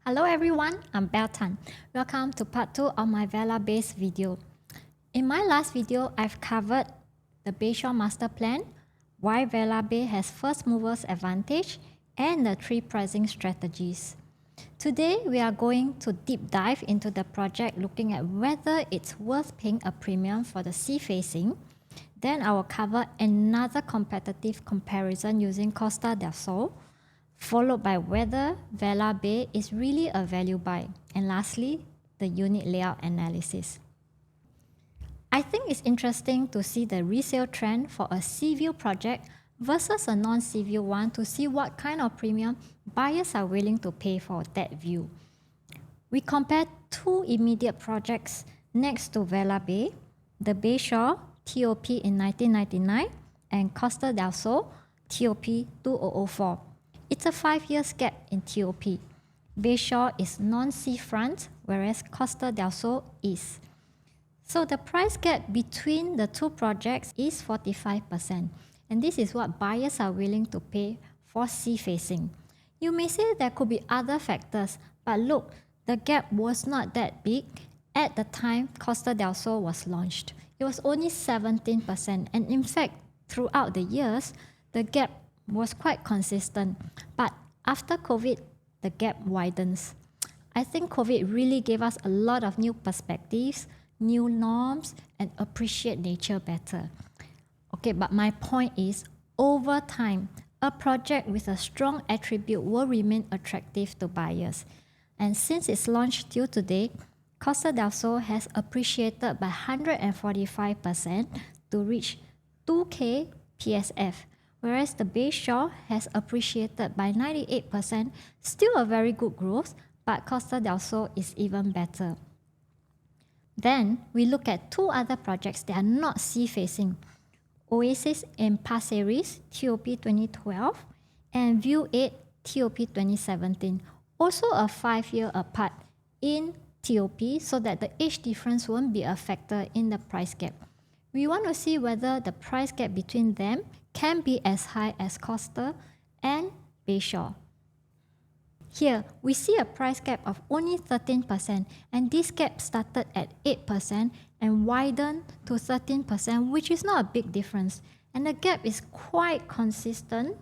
Hello everyone, I'm Belle Tan. Welcome to part 2 of my Vela Bay video. In my last video, I've covered the Bayshore Master Plan, why Vela Bay has first movers advantage, and the 3 pricing strategies. Today, we are going to deep dive into the project looking at whether it's worth paying a premium for the sea facing. Then I will cover another competitive comparison using Costa del Sol, followed by whether Vela Bay is really a value buy, and lastly, the unit layout analysis. I think it's interesting to see the resale trend for a sea view project versus a non-sea view one to see what kind of premium buyers are willing to pay for that view. We compare 2 immediate projects next to Vela Bay, the Bayshore TOP in 1999 and Costa del Sol TOP 2004. It's a 5-year gap in TOP. Bayshore is non-seafront, whereas Costa del Sol is. So the price gap between the 2 projects is 45%, and this is what buyers are willing to pay for sea facing. You may say there could be other factors, but look, the gap was not that big at the time Costa del Sol was launched. It was only 17%, and in fact, throughout the years, the gap was quite consistent. But after COVID, the gap widens. I think COVID really gave us a lot of new perspectives, new norms, and appreciate nature better. Okay, but my point is, over time, a project with a strong attribute will remain attractive to buyers. And since its launch till today, Costa del Sol has appreciated by 145% to reach 2K PSF, whereas the Bayshore has appreciated by 98%, still a very good growth, but Costa del Sol is even better. Then, we look at 2 other projects that are not sea-facing, Oasis in Pasir Ris, TOP 2012, and View 8, TOP 2017, also a 5-year apart in TOP, so that the age difference won't be a factor in the price gap. We want to see whether the price gap between them can be as high as Costa and Bayshore. Here, we see a price gap of only 13%, and this gap started at 8% and widened to 13%, which is not a big difference. And the gap is quite consistent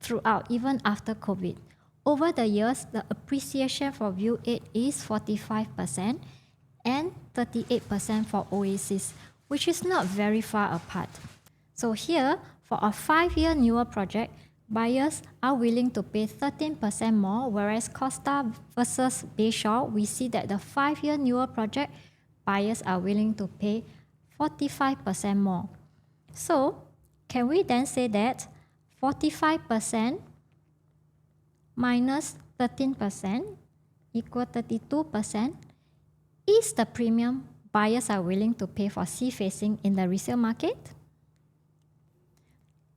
throughout, even after COVID. Over the years, the appreciation for View 8 is 45% and 38% for Oasis, which is not very far apart. So here, for a 5-year newer project, buyers are willing to pay 13% more, whereas Costa versus Bayshore, we see that the 5-year newer project, buyers are willing to pay 45% more. So, can we then say that 45% minus 13% equal 32% is the premium buyers are willing to pay for sea facing in the resale market?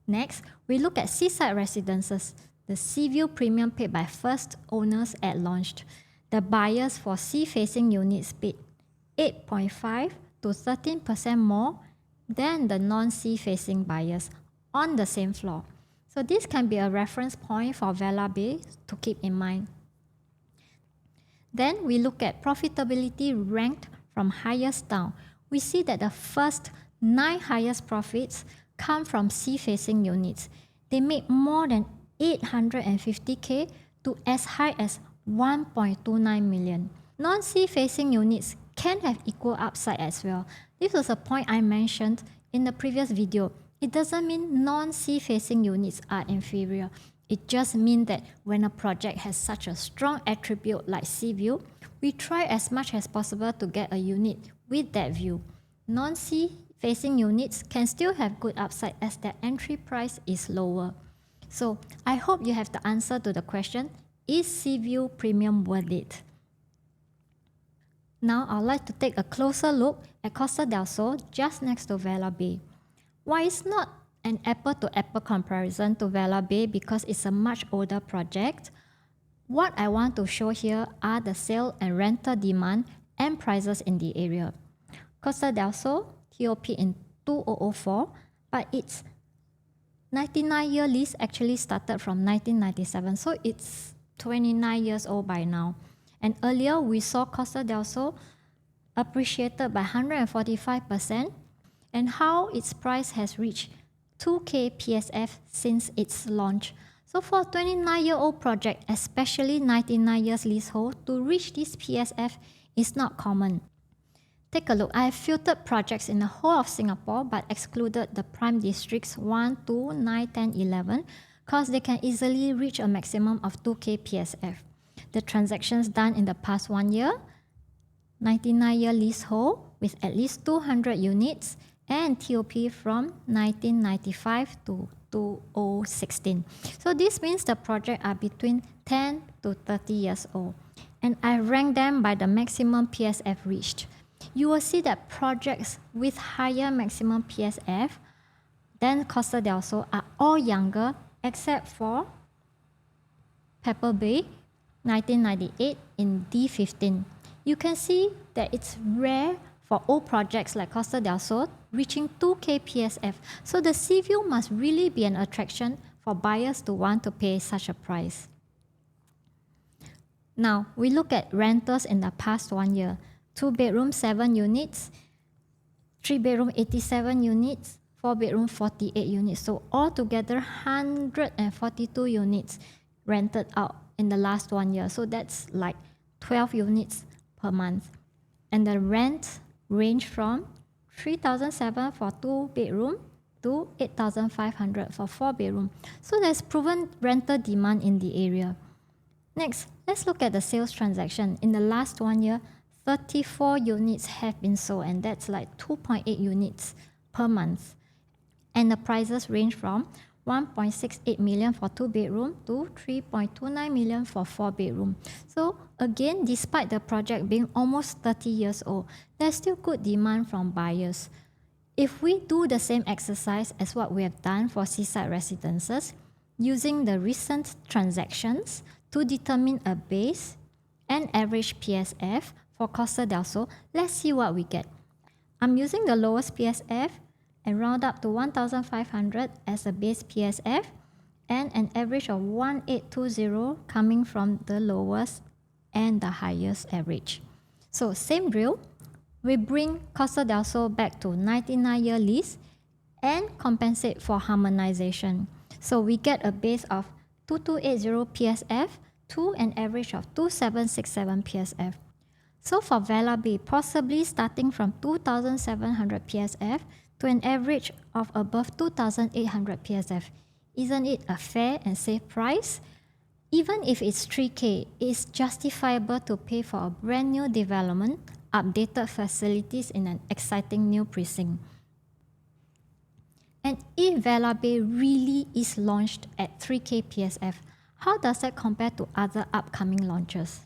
Next, we look at seaside residences, the sea view premium paid by first owners at launch. The buyers for sea facing units paid 8.5 to 13% more than the non-sea facing buyers on the same floor. So this can be a reference point for Vela Bay to keep in mind. Then we look at profitability ranked from highest down. We see that the first 9 highest profits come from sea-facing units. They make more than 850K to as high as 1.29 million. Non-sea-facing units can have equal upside as well. This was a point I mentioned in the previous video. It doesn't mean non-sea-facing units are inferior. It just means that when a project has such a strong attribute like sea view, we try as much as possible to get a unit with that view. Non-sea facing units can still have good upside as their entry price is lower. So I hope you have the answer to the question, is sea view premium worth it? Now I'd like to take a closer look at Costa del Sol just next to Vela Bay. Why it's not an apple-to-apple comparison to Vela Bay because it's a much older project, what I want to show here are the sale and rental demand and prices in the area. Costa del Sol TOP in 2004, but its 99-year lease actually started from 1997, so it's 29 years old by now. And earlier we saw Costa del Sol appreciated by 145%, and how its price has reached 2K PSF since its launch. So for a 29-year-old project, especially 99 years leasehold, to reach this PSF is not common. Take a look. I have filtered projects in the whole of Singapore but excluded the prime districts 1, 2, 9, 10, 11 because they can easily reach a maximum of 2K PSF. The transactions done in the past 1 year, 99-year leasehold with at least 200 units, and TOP from 1995 to 2016. So this means the projects are between 10 to 30 years old. And I rank them by the maximum PSF reached. You will see that projects with higher maximum PSF than Costa del Sol are all younger except for Belle Bay, 1998 in D15. You can see that it's rare for old projects like Costa del Sol reaching 2K PSF. So the sea view must really be an attraction for buyers to want to pay such a price. Now, we look at rentals in the past 1 year. 2-bedroom 7 units, 3-bedroom 87 units, 4-bedroom 48 units. So altogether 142 units rented out in the last 1 year. So that's like 12 units per month. And the rent range from 3,700 for 2-bedroom to 8,500 for 4-bedroom. So there's proven rental demand in the area. Next, let's look at the sales transaction. In the last 1 year, 34 units have been sold, and that's like 2.8 units per month. And the prices range from 1.68 million for 2-bedroom to 3.29 million for 4-bedroom. So again, despite the project being almost 30 years old, there's still good demand from buyers. If we do the same exercise as what we have done for seaside residences, using the recent transactions to determine a base and average PSF for Costa del Sol, let's see what we get. I'm using the lowest PSF and round up to 1,500 as a base PSF and an average of 1,820 coming from the lowest and the highest average. So same drill, we bring Costa del Sol back to 99-year lease and compensate for harmonization. So we get a base of 2,280 PSF to an average of 2,767 PSF. So for Vela Bay, possibly starting from 2,700 PSF to an average of above 2,800 PSF. Isn't it a fair and safe price? Even if it's 3K, it's justifiable to pay for a brand new development, updated facilities in an exciting new precinct. And if Vela Bay really is launched at 3K PSF, how does that compare to other upcoming launches?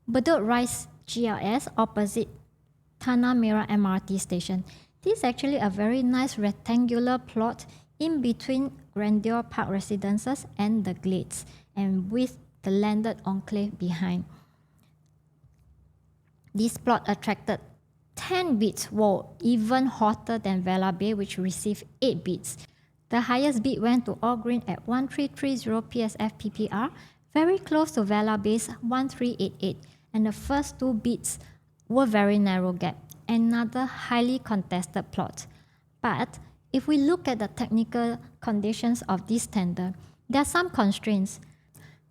Bedok Rise GLS opposite Tanah Merah MRT station. This is actually a very nice rectangular plot in between Grandeur Park Residences and the Glades, and with the landed enclave behind. This plot attracted 10 bids, whoa, even hotter than Vela Bay, which received 8 bids. The highest bid went to All Green at 1330 PSF PPR, very close to Vela Bay's 1388, and the first 2 bids were very narrow gap. Another highly contested plot. But if we look at the technical conditions of this tender, there are some constraints.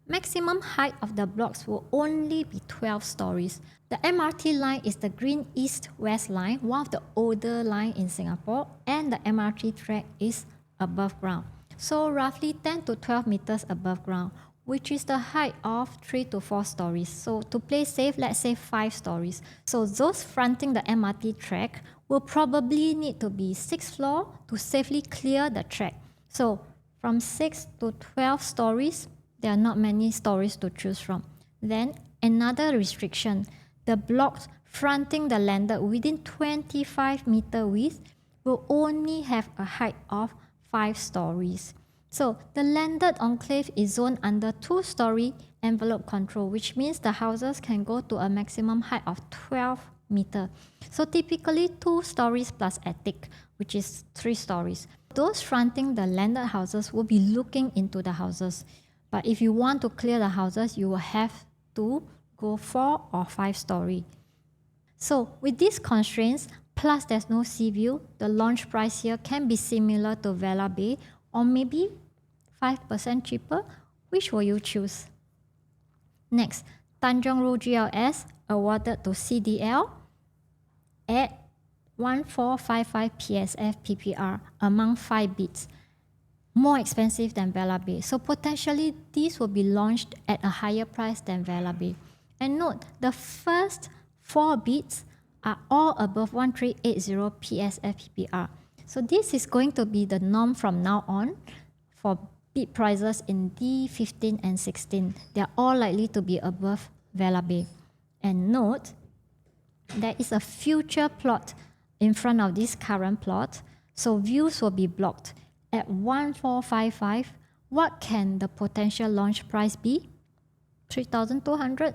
Maximum height of the blocks will only be 12 stories. The MRT line is the Green East-West line, one of the older lines in Singapore, and the MRT track is above ground. So roughly 10 to 12 meters above ground, which is the height of 3 to 4 stories. So to play safe, let's say 5 stories. So those fronting the MRT track will probably need to be 6th floor to safely clear the track. So from 6 to 12 stories, there are not many stories to choose from. Then another restriction, the blocks fronting the landed within 25 meter width will only have a height of 5 stories. So the landed enclave is zoned under 2-story envelope control, which means the houses can go to a maximum height of 12 meters. So typically 2 stories plus attic, which is 3 stories. Those fronting the landed houses will be looking into the houses. But if you want to clear the houses, you will have to go 4 or 5 story. So with these constraints, plus there's no sea view, the launch price here can be similar to Vela Bay or maybe 5% cheaper. Which will you choose? Next, Tanjong Rhu GLS awarded to CDL at 1455 PSF PPR among 5 bids. More expensive than Vela Bay. So potentially these will be launched at a higher price than Vela Bay. And note, the first 4 bids are all above 1380 PSF PPR. So this is going to be the norm from now on for bid prices in D15 and 16. They are all likely to be above Vela Bay. And note, there is a future plot in front of this current plot, so views will be blocked. At 1455, what can the potential launch price be? 3,200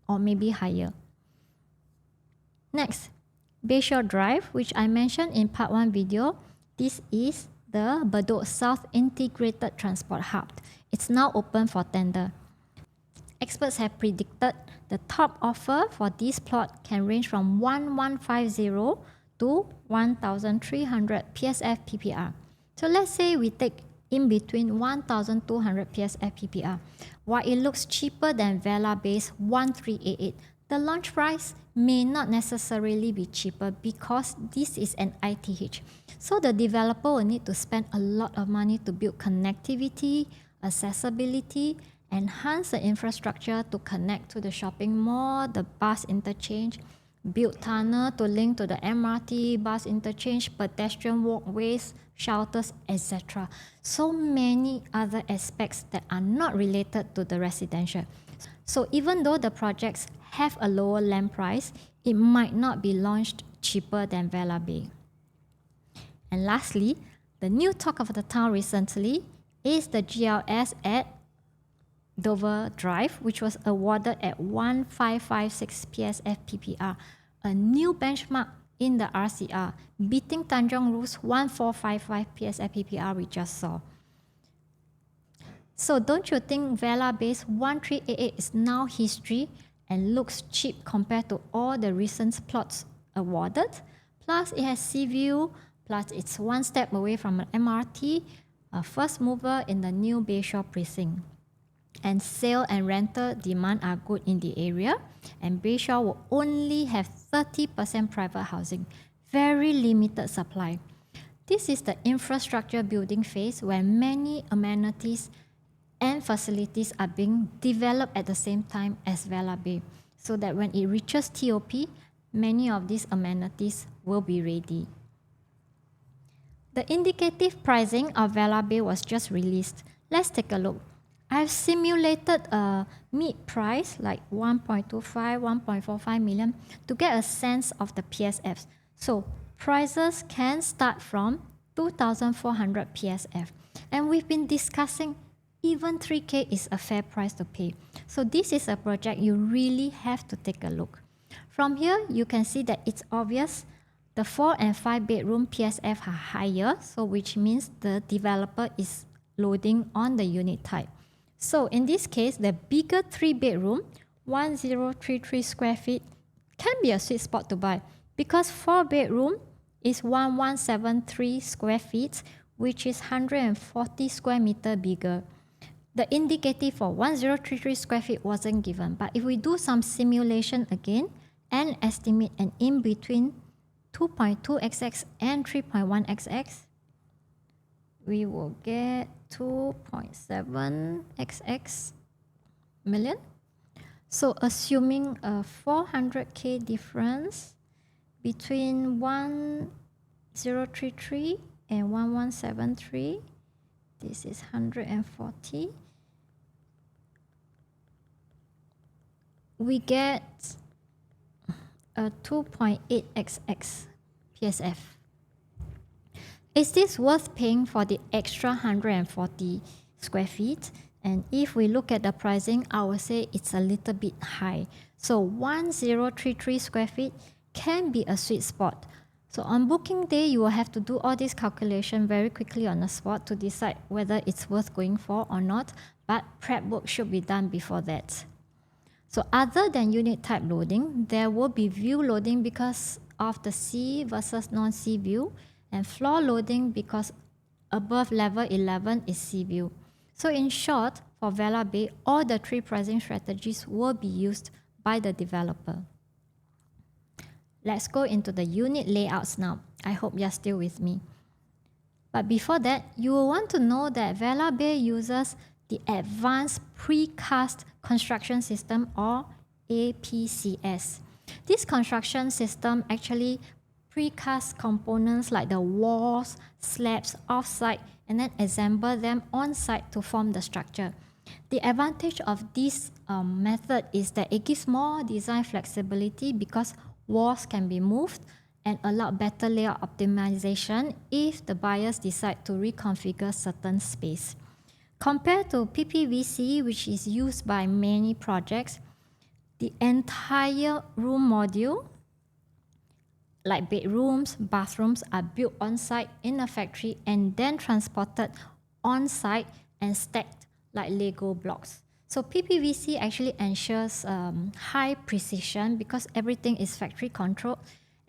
or maybe higher. Next, Bayshore Drive, which I mentioned in part 1 video. This is the Bedok South Integrated Transport Hub. It's now open for tender. Experts have predicted the top offer for this plot can range from 1150 to 1,300 PSF PPR. So let's say we take in between 1,200 PSF PPR. While it looks cheaper than Vela Bay's 1388, the launch price may not necessarily be cheaper because this is an ITH. So the developer will need to spend a lot of money to build connectivity, accessibility, enhance the infrastructure to connect to the shopping mall, the bus interchange, build tunnel to link to the MRT, bus interchange, pedestrian walkways, shelters, etc. So many other aspects that are not related to the residential. So even though the projects have a lower land price, it might not be launched cheaper than Vela Bay. And lastly, the new talk of the town recently is the GLS at Dover Drive, which was awarded at 1556 PSF PPR, a new benchmark in the RCR, beating Tanjong Rhu's 1455 PSF PPR we just saw. So don't you think Vela Bay's 1388 is now history and looks cheap compared to all the recent plots awarded? Plus it has sea view, plus it's one step away from an MRT, a first mover in the new Bayshore precinct. And sale and rental demand are good in the area, and Bayshore will only have 30% private housing, very limited supply. This is the infrastructure building phase where many amenities and facilities are being developed at the same time as Vela Bay, so that when it reaches TOP, many of these amenities will be ready. The indicative pricing of Vela Bay was just released. Let's take a look. I've simulated a mid price like 1.25, 1.45 million to get a sense of the PSFs. So prices can start from 2,400 PSF. And we've been discussing even 3K is a fair price to pay. So this is a project you really have to take a look. From here, you can see that it's obvious the 4 and 5 bedroom PSF are higher, so which means the developer is loading on the unit type. So in this case, the bigger 3 bedroom, 1033 square feet, can be a sweet spot to buy because 4 bedroom is 1173 square feet, which is 140 square meter bigger. The indicative for 1033 square feet wasn't given, but if we do some simulation again and estimate an in between 2.2xx and 3.1xx, we will get 2.7xx million. So assuming a 400k difference between 1033 and 1173, this is 140. We get a 2.8xx PSF. Is this worth paying for the extra 140 square feet? And if we look at the pricing, I would say it's a little bit high. So 1033 square feet can be a sweet spot. So on booking day, you will have to do all this calculation very quickly on the spot to decide whether it's worth going for or not, but prep work should be done before that. So other than unit type loading, there will be view loading because of the sea versus non-sea view, and floor loading because above level 11 is sea view. So in short, for Vela Bay, all the three pricing strategies will be used by the developer. Let's go into the unit layouts now. I hope you're still with me. But before that, you will want to know that Vela Bay uses the Advanced Precast Construction System, or APCS. This construction system actually precast components like the walls, slabs off-site, and then assemble them on-site to form the structure. The advantage of this method is that it gives more design flexibility because walls can be moved and allow better layout optimization if the buyers decide to reconfigure certain space. Compared to PPVC, which is used by many projects, the entire room module, like bedrooms, bathrooms, are built on-site in a factory and then transported on-site and stacked like Lego blocks. So PPVC actually ensures high precision because everything is factory controlled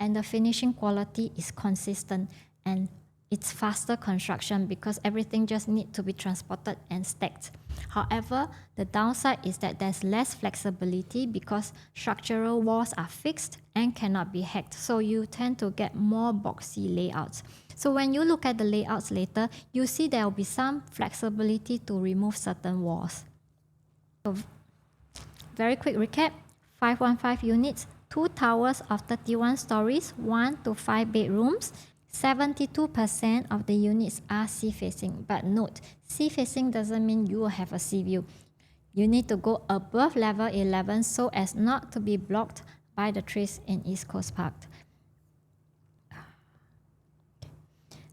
and the finishing quality is consistent, and it's faster construction because everything just needs to be transported and stacked. However, the downside is that there's less flexibility because structural walls are fixed and cannot be hacked. So you tend to get more boxy layouts. So when you look at the layouts later, you see there will be some flexibility to remove certain walls. So very quick recap, 515 units, 2 towers of 31 stories, 1 to 5 bedrooms. 72% of the units are sea-facing, but note, sea-facing doesn't mean you will have a sea view. You need to go above level 11 so as not to be blocked by the trees in East Coast Park.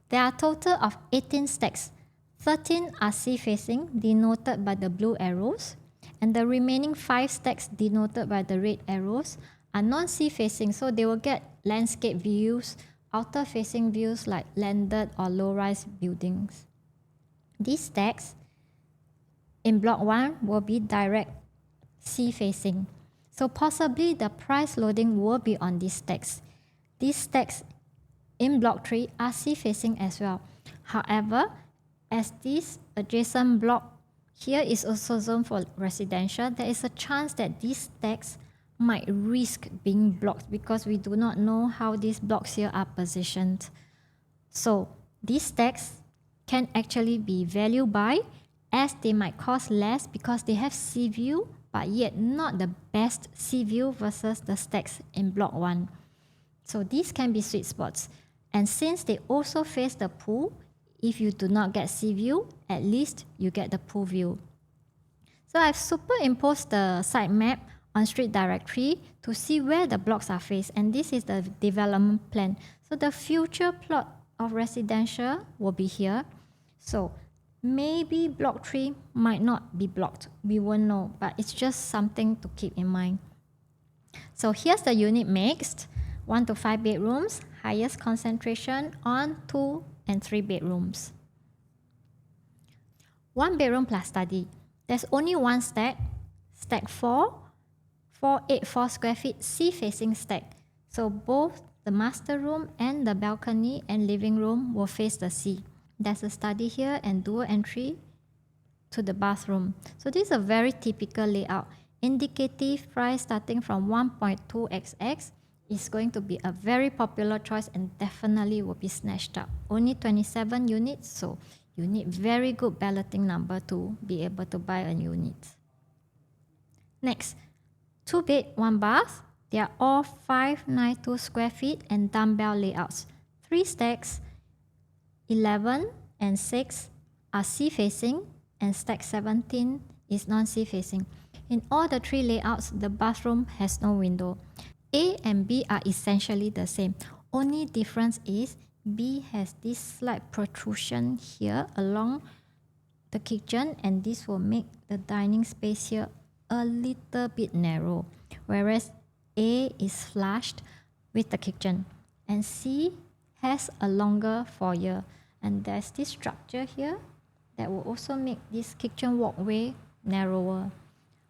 There are a total of 18 stacks. 13 are sea-facing, denoted by the blue arrows, and the remaining 5 stacks, denoted by the red arrows, are non-sea facing, so they will get landscape views, outer facing views like landed or low-rise buildings. These stacks in block 1 will be direct sea facing, so possibly the price loading will be on these stacks. These stacks in block 3 are sea facing as well. However, as this adjacent block here is also zoned for residential, there is a chance that these stacks might risk being blocked because we do not know how these blocks here are positioned. So these stacks can actually be value buy, as they might cost less because they have sea view but yet not the best sea view versus the stacks in block 1. So these can be sweet spots, and since they also face the pool, if you do not get sea view, at least you get the pool view. So I've superimposed the site map on street directory to see where the blocks are faced, and this is the development plan. So the future plot of residential will be here. So maybe block 3 might not be blocked. We won't know, but it's just something to keep in mind. So here's the unit mixed. 1 to 5 bedrooms, highest concentration on 2 and 3 bedrooms. 1 bedroom plus study. There's only one stack, stack 4, 484 square feet sea-facing stack. So both the master room and the balcony and living room will face the sea. There's a study here and dual entry to the bathroom. So this is a very typical layout. Indicative price starting from 1.2xx is going to be a very popular choice and definitely will be snatched up. Only 27 units, so you need very good balloting number to be able to buy a unit. Next, 2 bed, 1 bath. They are all 592 square feet and dumbbell layouts. 3 stacks, 11 and 6 are sea-facing, and stack 17 is non-sea facing. In all the 3 layouts, the bathroom has no window. A and B are essentially the same. Only difference is B has this slight protrusion here along the kitchen, and this will make the dining space here a little bit narrow, whereas A is flushed with the kitchen, and C has a longer foyer, and there's this structure here that will also make this kitchen walkway narrower.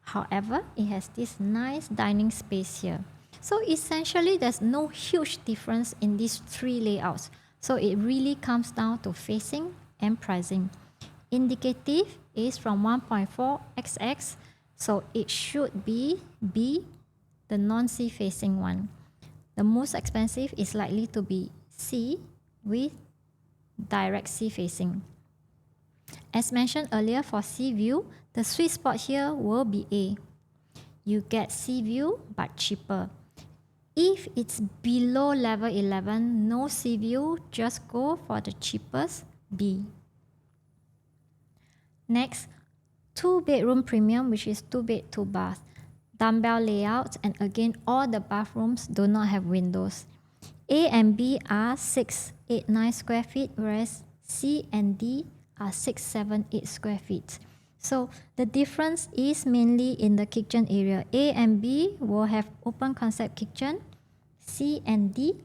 However, it has this nice dining space here. So essentially, there's no huge difference in these three layouts. So it really comes down to facing and pricing. Indicative is from 1.4xx, so it should be B, the non-C facing one. The most expensive is likely to be C with direct C facing. As mentioned earlier, for sea view, the sweet spot here will be A. You get sea view but cheaper. If it's below level 11, no sea view, just go for the cheapest, B. Next, 2-bedroom premium, which is 2 bed, 2 bath. Dumbbell layout, and again, all the bathrooms do not have windows. A and B are 6, 8, 9 square feet, whereas C and D are 6, 7, 8 square feet. So the difference is mainly in the kitchen area. A and B will have open concept kitchen. C and D,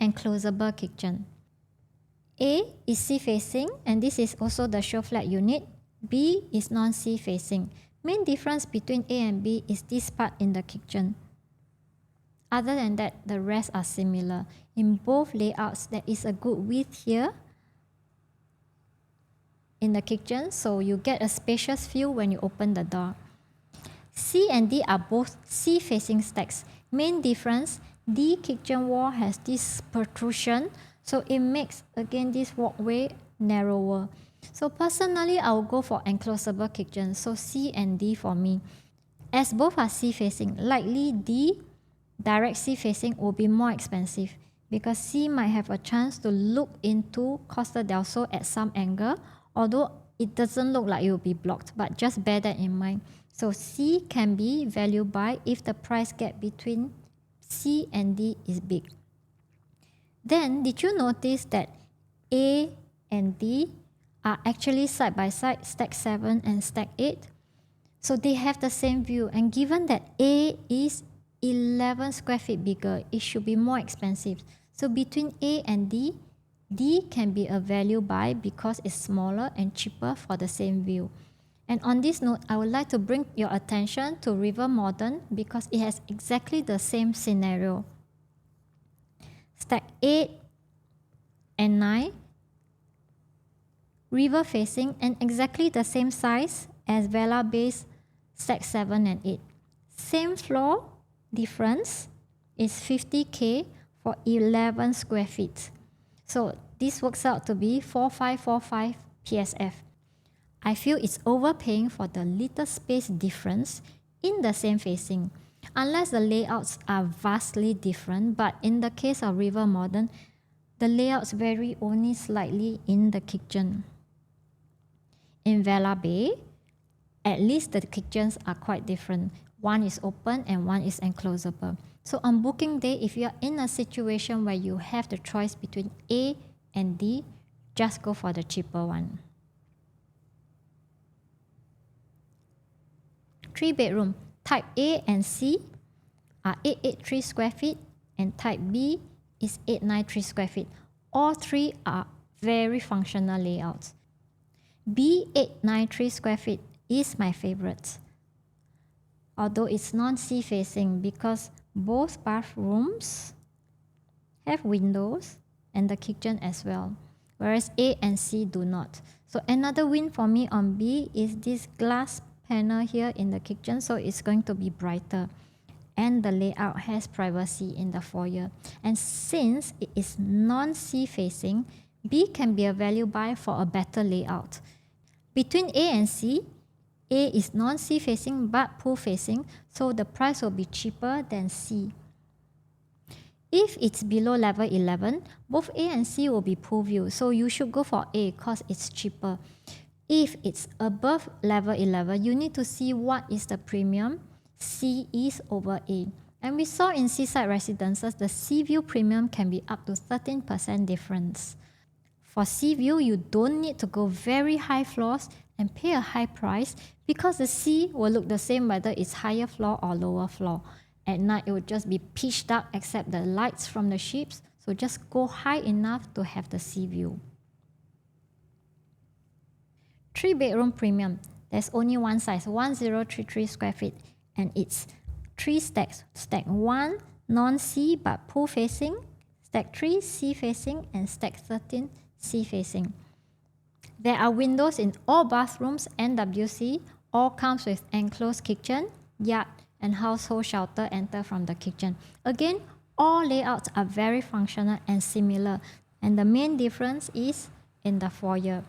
enclosable kitchen. A is sea facing, and this is also the show flat unit. B is non-sea facing. Main difference between A and B is this part in the kitchen. Other than that, the rest are similar. In both layouts, there is a good width here in the kitchen, so you get a spacious view when you open the door. C and D are both sea-facing stacks. Main difference, D kitchen wall has this protrusion, so it makes, again, this walkway narrower. So personally, I will go for enclosable kitchen, so C and D for me. As both are sea-facing, likely D, direct sea-facing, will be more expensive because C might have a chance to look into Costa del Sol at some angle, although it doesn't look like it will be blocked, but just bear that in mind. So C can be value buy if the price gap between C and D is big. Then, did you notice that A and D are actually side by side, stack 7 and stack 8? So they have the same view, and given that A is 11 square feet bigger, it should be more expensive. So between A and D, D can be a value buy because it's smaller and cheaper for the same view. And on this note, I would like to bring your attention to River Modern because it has exactly the same scenario. Stack 8 and 9, river facing, and exactly the same size as Vela Bay's stack 7 and 8. Same floor, difference is 50K for 11 square feet. So this works out to be 4545 PSF. I feel it's overpaying for the little space difference in the same facing, unless the layouts are vastly different, but in the case of River Modern, the layouts vary only slightly in the kitchen. In Vela Bay, at least the kitchens are quite different. One is open and one is enclosable. So on booking day, if you are in a situation where you have the choice between A and D, just go for the cheaper one. 3-bedroom, type A and C are 883 square feet and type B is 893 square feet. All three are very functional layouts. B893 square feet is my favorite, although it's non-sea facing because both bathrooms have windows and the kitchen as well, whereas A and C do not. So another win for me on B is this glass panel here in the kitchen, so it's going to be brighter. And the layout has privacy in the foyer. And since it is non-sea facing, B can be a value buy for a better layout. Between A and C, A is non-sea facing but pool facing, so the price will be cheaper than C. If it's below level 11, both A and C will be pool view, so you should go for A because it's cheaper. If it's above level 11, you need to see what is the premium C is over A. And we saw in seaside residences, the sea view premium can be up to 13% difference. For sea view, you don't need to go very high floors and pay a high price because the sea will look the same whether it's higher floor or lower floor. At night, it will just be pitch dark except the lights from the ships, So just go high enough to have the sea view. 3-bedroom premium. There's only one size, 1033 square feet, and it's 3 stacks. Stack 1, non-sea but pool facing. Stack 3, sea facing, and stack 13, sea facing. There are windows in all bathrooms and WC. All comes with enclosed kitchen, yard, and household shelter enter from the kitchen. Again, all layouts are very functional and similar, and the main difference is in the foyer.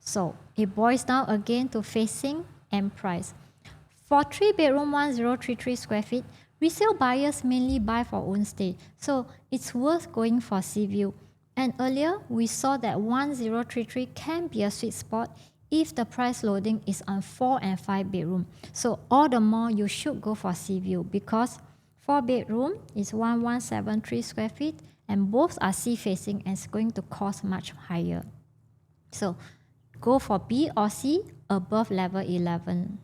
So it boils down again to facing and price. For 3-bedroom 1033 square feet, resale buyers mainly buy for own stay, so it's worth going for sea view. And earlier, we saw that 1033 can be a sweet spot if the price loading is on 4 and 5 bedroom. So all the more you should go for sea view because 4 bedroom is 1173 square feet and both are sea facing and it's going to cost much higher. So go for B or C above level 11.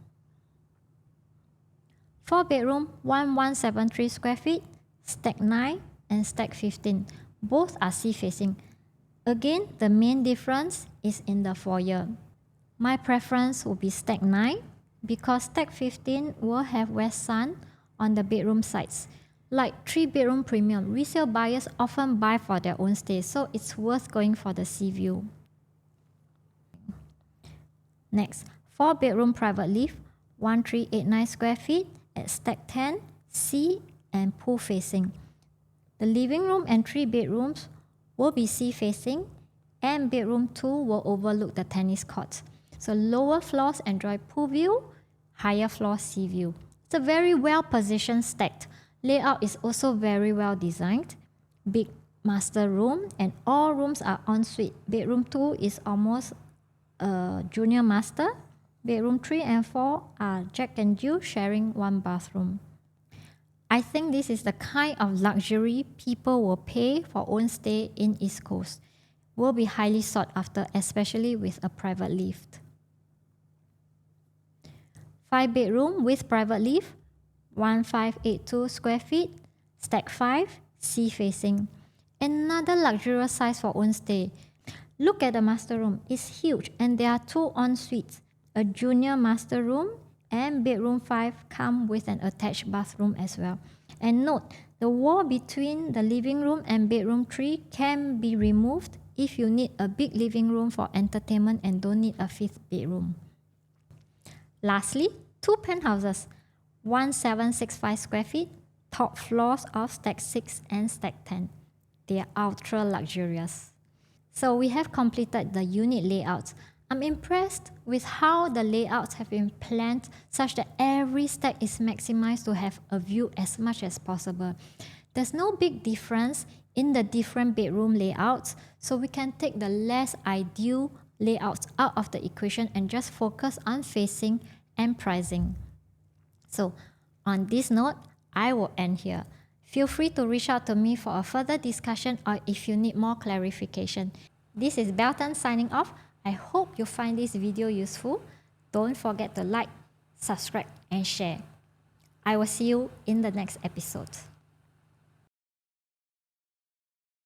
4 bedroom 1173 square feet, stack 9 and stack 15. Both are sea facing. Again, the main difference is in the foyer. My preference would be stack 9 because stack 15 will have west sun on the bedroom sides. Like 3-bedroom premium, resale buyers often buy for their own stay, so it's worth going for the sea view. Next, 4-bedroom private lift, 1389 square feet at stack 10, sea and pool facing. The living room and 3 bedrooms will be sea facing and bedroom 2 will overlook the tennis courts. So lower floors enjoy pool view, higher floor sea view. It's a very well positioned stacked. Layout is also very well designed. Big master room and all rooms are ensuite. Bedroom 2 is almost a junior master. Bedroom 3 and 4 are Jack and Jill sharing one bathroom. I think this is the kind of luxury people will pay for own stay in East Coast. Will be highly sought after, especially with a private lift. 5-bedroom with private lift, 1582 square feet, stack 5, sea facing. Another luxurious size for own stay. Look at the master room, it's huge and there are 2 en-suites. A junior master room and bedroom 5 come with an attached bathroom as well. And note, the wall between the living room and bedroom 3 can be removed if you need a big living room for entertainment and don't need a 5th bedroom. Lastly, 2 penthouses, 1765 square feet, top floors of stack 6 and stack 10. They are ultra luxurious. So we have completed the unit layouts. I'm impressed with how the layouts have been planned such that every stack is maximized to have a view as much as possible. There's no big difference in the different bedroom layouts, so we can take the less ideal layouts out of the equation and just focus on facing and pricing. So on this note, I will end here. Feel free to reach out to me for a further discussion or if you need more clarification. This is Belle Tan signing off. I hope you find this video useful. Don't forget to like, subscribe and share. I will see you in the next episode.